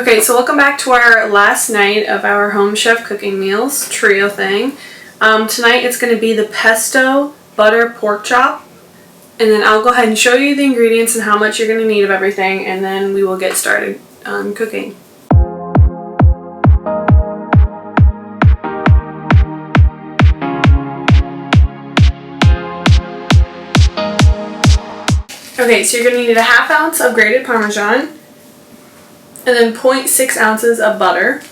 Okay, so welcome back to our last night of our home chef cooking meals trio thing. Tonight it's going to be the pesto butter pork chop, and then I'll go ahead and show you the ingredients and how much you're going to need of everything, and then we will get started on cooking. Okay, so you're going to need a ½ ounce of grated Parmesan, and then 0.6 ounces of butter,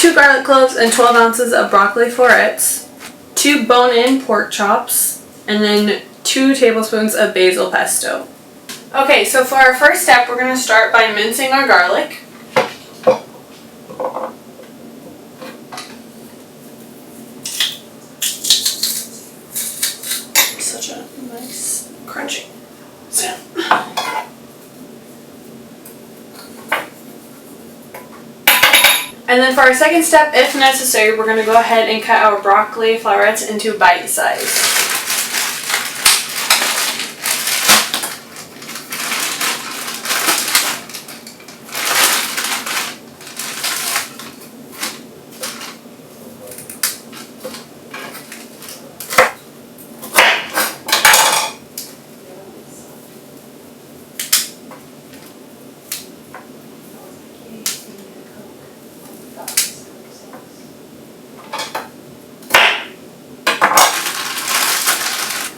2 garlic cloves and 12 ounces of broccoli florets, 2 bone-in pork chops, and then 2 tablespoons of basil pesto. Okay, so for our first step, we're going to start by mincing our garlic. Such a nice crunchy sound. And then for our second step, if necessary, we're going to go ahead and cut our broccoli florets into bite size.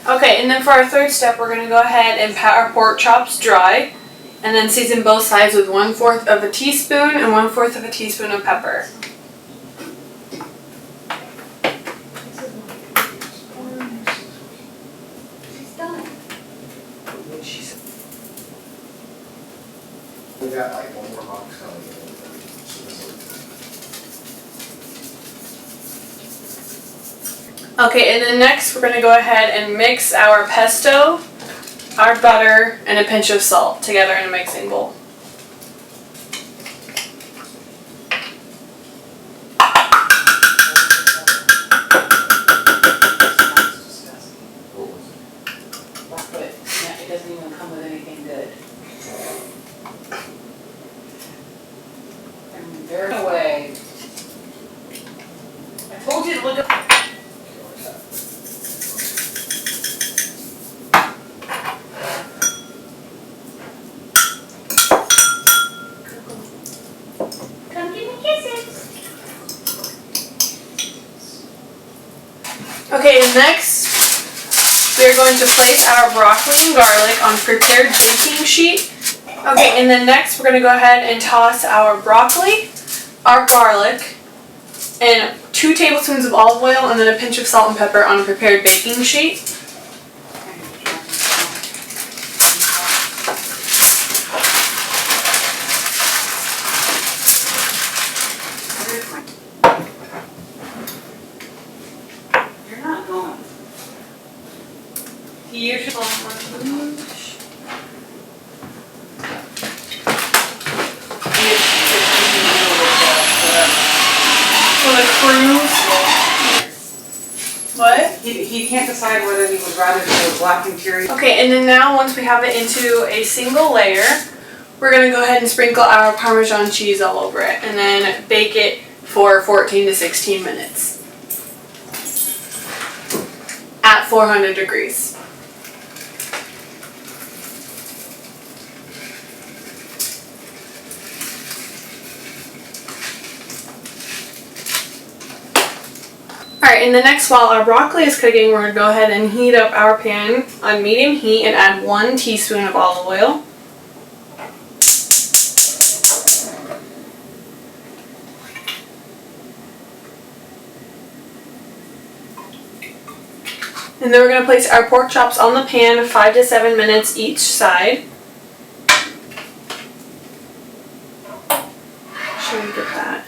Okay, and then for our third step, we're going to go ahead and pat our pork chops dry, and then season both sides with 1/4 of a teaspoon and 1/4 of a teaspoon of pepper. We got like one more box coming. Okay, and then next we're going to go ahead and mix our pesto, our butter, and a pinch of salt together in a mixing bowl. It doesn't even come with anything good. I'm very away. I told you to look up. Come give me kisses. Okay, and next we are going to place our broccoli and garlic on prepared baking sheet. Okay, and then next we're going to go ahead and toss our broccoli, our garlic, and 2 tablespoons of olive oil and then a pinch of salt and pepper on a prepared baking sheet. You're not going. You should for the cruise. What? He can't decide whether he would rather do a black interior. Okay, and then now once we have it into a single layer, we're going to go ahead and sprinkle our Parmesan cheese all over it and then bake it for 14 to 16 minutes at 400 degrees. Alright, and the next, while our broccoli is cooking, we're going to go ahead and heat up our pan on medium heat and add 1 teaspoon of olive oil. And then we're going to place our pork chops on the pan 5 to 7 minutes each side. Should we get that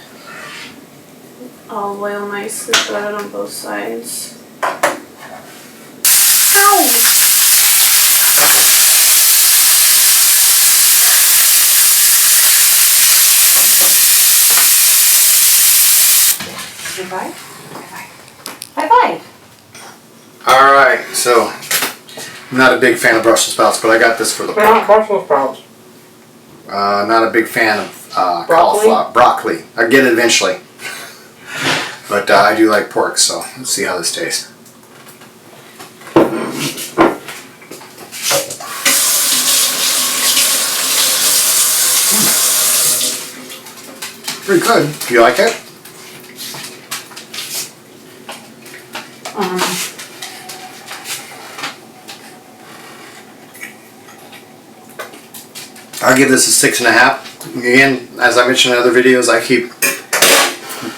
olive oil nicely spread on both sides? Ow! High five? High five. Alright, so I'm not a big fan of Brussels sprouts, but I got this for the They're not Brussels sprouts. Not a big fan of cauliflower, broccoli. I get it eventually. But I do like pork, so let's see how this tastes. Pretty good. Do you like it? I'll give this a 6.5. Again, as I mentioned in other videos, I keep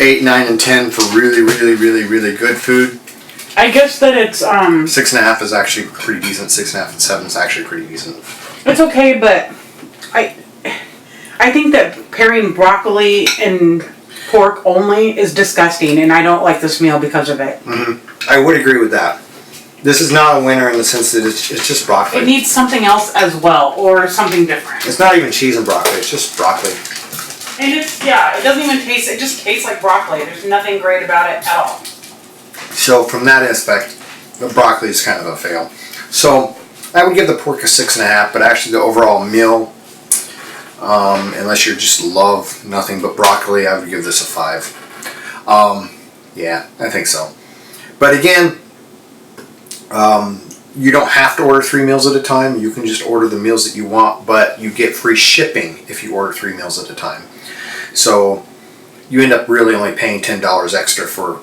8, 9, and 10 for really, really, really, really good food. I guess that it's 6.5 is actually pretty decent. 6.5 and 7 is actually pretty decent. It's okay, but I think that pairing broccoli and pork only is disgusting, and I don't like this meal because of it. I would agree with that. This is not a winner in the sense that it's just broccoli. It needs something else as well, or something different. It's not even cheese and broccoli. It's just broccoli. And it's, yeah, it doesn't even taste, it just tastes like broccoli. There's nothing great about it at all. So from that aspect, the broccoli is kind of a fail. So I would give the pork a 6.5, but actually the overall meal, unless you just love nothing but broccoli, I would give this a 5. Yeah, I think so. But again, you don't have to order 3 meals at a time. You can just order the meals that you want, but you get free shipping if you order 3 meals at a time. So you end up really only paying $10 extra for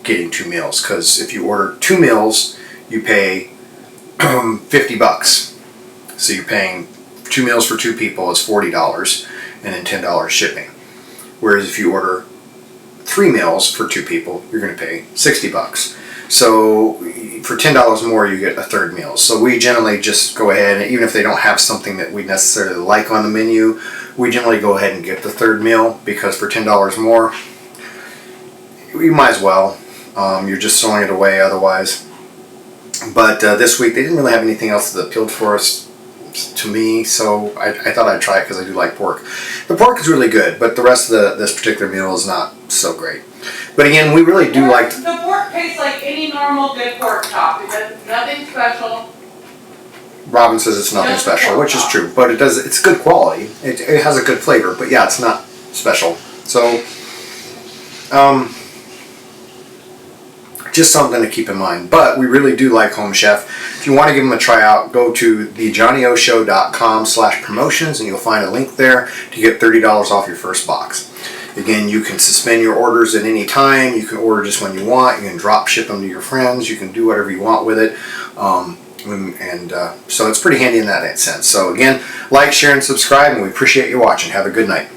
getting 2 meals, because if you order 2 meals, you pay $50. So you're paying 2 meals for 2 people is $40, and then $10 shipping. Whereas if you order 3 meals for 2 people, you're going to pay $60. So for $10 more, you get a third meal. So we generally just go ahead, and even if they don't have something that we necessarily like on the menu, we generally go ahead and get the third meal, because for $10 more, you might as well. You're just throwing it away otherwise. But this week, they didn't really have anything else that appealed for us, to me, so I thought I'd try it because I do like pork. The pork is really good, but the rest of this particular meal is not so great. But again, we really do like... The pork tastes like any normal good pork chop. It does nothing special. Robin says it's nothing special, which is true, but it's good quality. It has a good flavor, but yeah, it's not special. So, just something to keep in mind. But we really do like Home Chef. If you want to give them a try out, go to thejohnnyoshow.com/promotions, and you'll find a link there to get $30 off your first box. Again, you can suspend your orders at any time. You can order just when you want. You can drop ship them to your friends. You can do whatever you want with it. So it's pretty handy in that sense. So again, like, share, and subscribe, and we appreciate you watching. Have a good night.